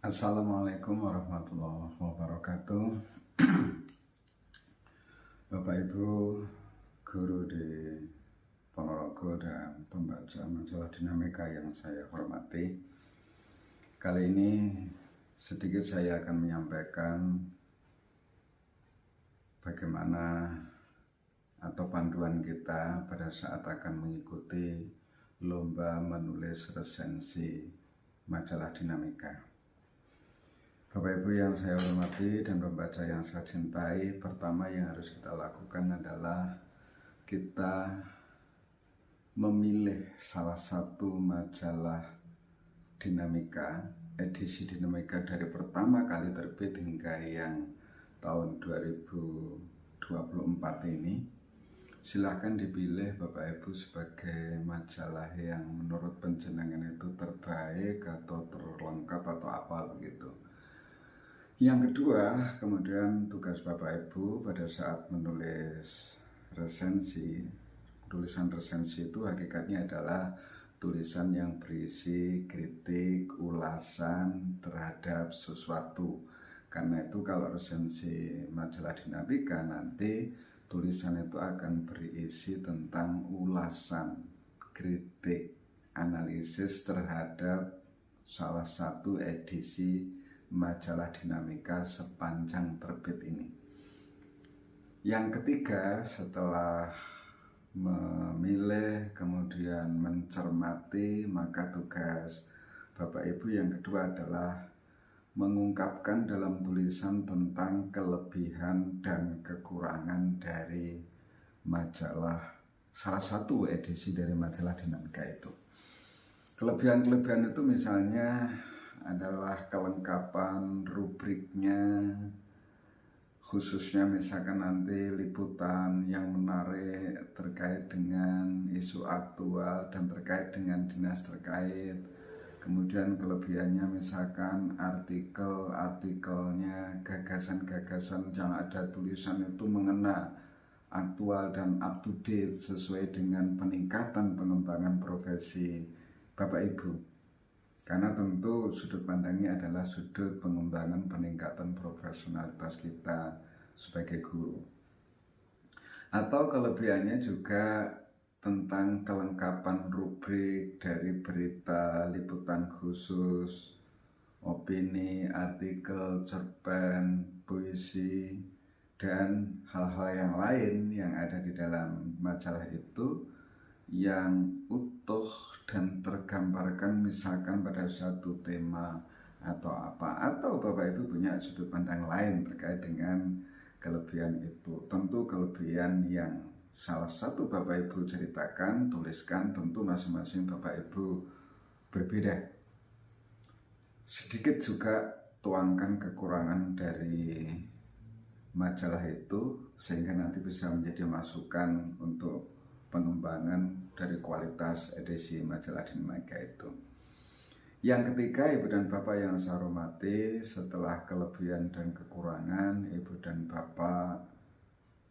Assalamualaikum warahmatullahi wabarakatuh. Bapak Ibu guru di Ponorogo dan pembaca majalah Dinamika yang saya hormati, kali ini sedikit saya akan menyampaikan bagaimana atau panduan kita pada saat akan mengikuti lomba menulis resensi majalah Dinamika. Bapak Ibu yang saya hormati dan pembaca yang saya cintai, pertama yang harus kita lakukan adalah kita memilih salah satu majalah Dinamika, edisi Dinamika dari pertama kali terbit hingga yang tahun 2024 ini. Silahkan dipilih Bapak Ibu sebagai majalah yang menurut penjenengan itu terbaik atau terlengkap atau apa begitu. Yang kedua, kemudian tugas Bapak Ibu pada saat menulis resensi, tulisan resensi itu hakikatnya adalah tulisan yang berisi kritik, ulasan terhadap sesuatu. Karena itu kalau resensi majalah Dinamika nanti tulisan itu akan berisi tentang ulasan, kritik, analisis terhadap salah satu edisi majalah Dinamika sepanjang terbit ini. Yang ketiga, setelah memilih kemudian mencermati, maka tugas Bapak Ibu yang kedua adalah mengungkapkan dalam tulisan tentang kelebihan dan kekurangan dari majalah, salah satu edisi dari majalah Dinamika itu. Kelebihan-kelebihan itu misalnya adalah kelengkapan rubriknya, khususnya misalkan nanti liputan yang menarik terkait dengan isu aktual dan terkait dengan dinas terkait. Kemudian kelebihannya misalkan artikelnya, gagasan-gagasan yang ada tulisan itu mengena, aktual dan up to date sesuai dengan peningkatan pengembangan profesi Bapak Ibu. Karena tentu sudut pandangnya adalah sudut pengembangan peningkatan profesionalitas kita sebagai guru. Atau kelebihannya juga tentang kelengkapan rubrik dari berita, liputan khusus, opini, artikel, cerpen, puisi, dan hal-hal yang lain yang ada di dalam majalah itu yang utuh dan tergambarkan misalkan pada satu tema atau apa, atau Bapak Ibu punya sudut pandang lain terkait dengan kelebihan itu. Tentu kelebihan yang salah satu Bapak Ibu ceritakan, tuliskan, tentu masing-masing Bapak Ibu berbeda. Sedikit juga tuangkan kekurangan dari majalah itu sehingga nanti bisa menjadi masukan untuk pengembangan dari kualitas edisi majalah Dinamika itu. Yang ketiga, Ibu dan Bapak yang saya hormati, setelah kelebihan dan kekurangan, Ibu dan Bapak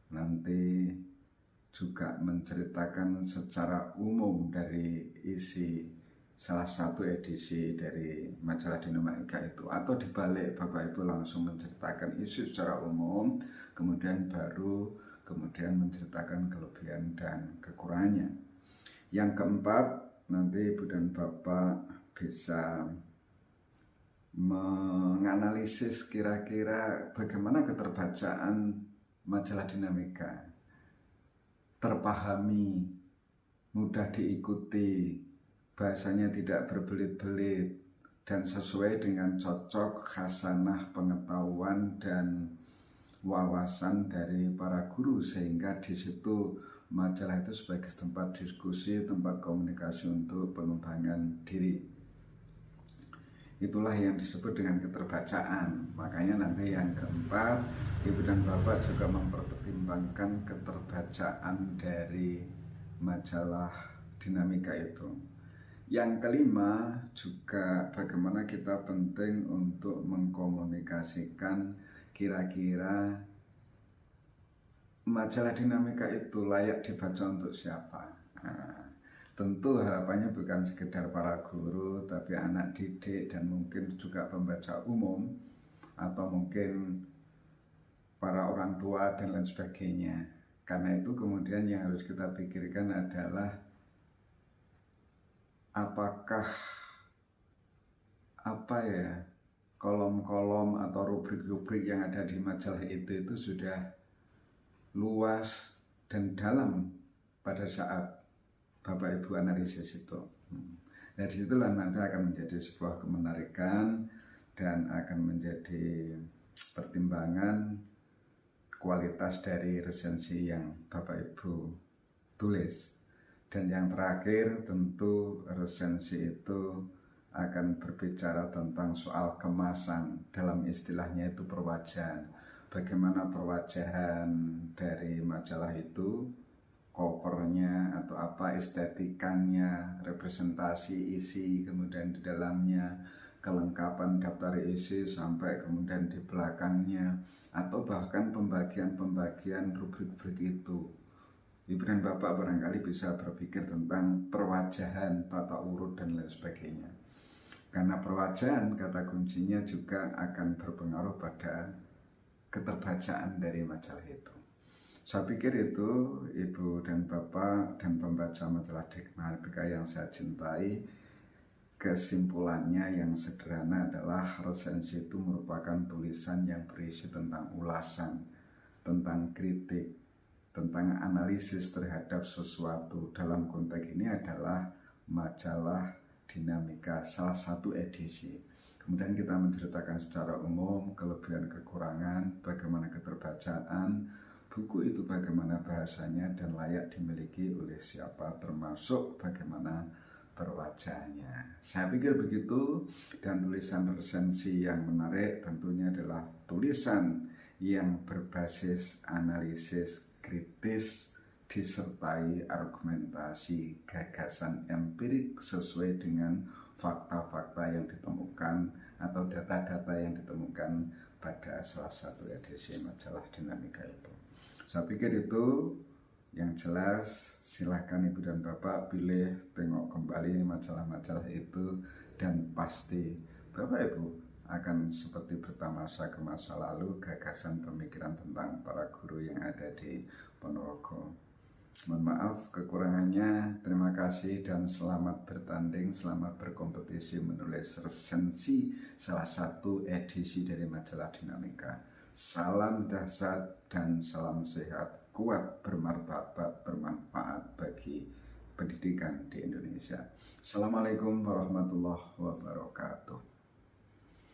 nanti juga menceritakan secara umum dari isi salah satu edisi dari majalah Dinamika itu, atau dibalik Bapak Ibu langsung menceritakan isu secara umum, kemudian menceritakan kelebihan dan kekurangannya. Yang keempat, nanti Ibu dan Bapak bisa menganalisis kira-kira bagaimana keterbacaan majalah Dinamika, terpahami, mudah diikuti, bahasanya tidak berbelit-belit, dan sesuai dengan cocok khasanah pengetahuan dan wawasan dari para guru, sehingga di situ majalah itu sebagai tempat diskusi, tempat komunikasi untuk pengembangan diri. Itulah yang disebut dengan keterbacaan. Makanya nanti yang keempat, Ibu dan Bapak juga mempertimbangkan keterbacaan dari majalah Dinamika itu. Yang kelima juga bagaimana kita penting untuk mengkomunikasikan kira-kira majalah Dinamika itu layak dibaca untuk siapa. Nah, Tentu harapannya bukan sekedar para guru, tapi anak didik dan mungkin juga pembaca umum, atau mungkin para orang tua dan lain sebagainya. Karena itu kemudian yang harus kita pikirkan adalah apakah kolom-kolom atau rubrik-rubrik yang ada di majalah itu sudah luas dan dalam pada saat Bapak Ibu analisis itu. Nah, disitulah nanti akan menjadi sebuah kemenarikan dan akan menjadi pertimbangan kualitas dari resensi yang Bapak Ibu tulis. Dan yang terakhir tentu resensi itu akan berbicara tentang soal kemasan, dalam istilahnya itu perwajahan. Bagaimana perwajahan dari majalah itu, covernya atau apa, estetikanya, representasi isi, kemudian di dalamnya kelengkapan daftar isi sampai kemudian di belakangnya, atau bahkan pembagian rubrik-rubrik itu. Ibu dan Bapak barangkali bisa berpikir tentang perwajahan, tata urut dan lain sebagainya. Karena perwajahan kata kuncinya juga akan berpengaruh pada keterbacaan dari majalah itu. Saya pikir itu Ibu dan Bapak dan pembaca majalah Dikmatika yang saya cintai, kesimpulannya yang sederhana adalah resensi itu merupakan tulisan yang berisi tentang ulasan, tentang kritik, tentang analisis terhadap sesuatu. Dalam konteks ini adalah majalah Dinamika salah satu edisi. Kemudian kita menceritakan secara umum kelebihan kekurangan, bagaimana keterbacaan buku itu, bagaimana bahasanya dan layak dimiliki oleh siapa, termasuk bagaimana perwajahannya. Saya pikir begitu. Dan tulisan resensi yang menarik tentunya adalah tulisan yang berbasis analisis kritis disertai argumentasi gagasan empirik sesuai dengan fakta-fakta yang ditemukan atau data-data yang ditemukan pada salah satu edisi majalah Dinamika itu. Saya pikir itu yang jelas. Silahkan Ibu dan Bapak pilih, tengok kembali majalah-majalah itu, dan pasti Bapak Ibu akan seperti bertamasa ke masa lalu gagasan pemikiran tentang para guru yang ada di Ponorogo. Mohon maaf kekurangannya. Terima kasih dan selamat bertanding, selamat berkompetisi menulis resensi salah satu edisi dari majalah Dinamika. Salam dahsyat dan salam sehat, kuat, bermartabat, bermanfaat bagi pendidikan di Indonesia. Assalamualaikum warahmatullahi wabarakatuh.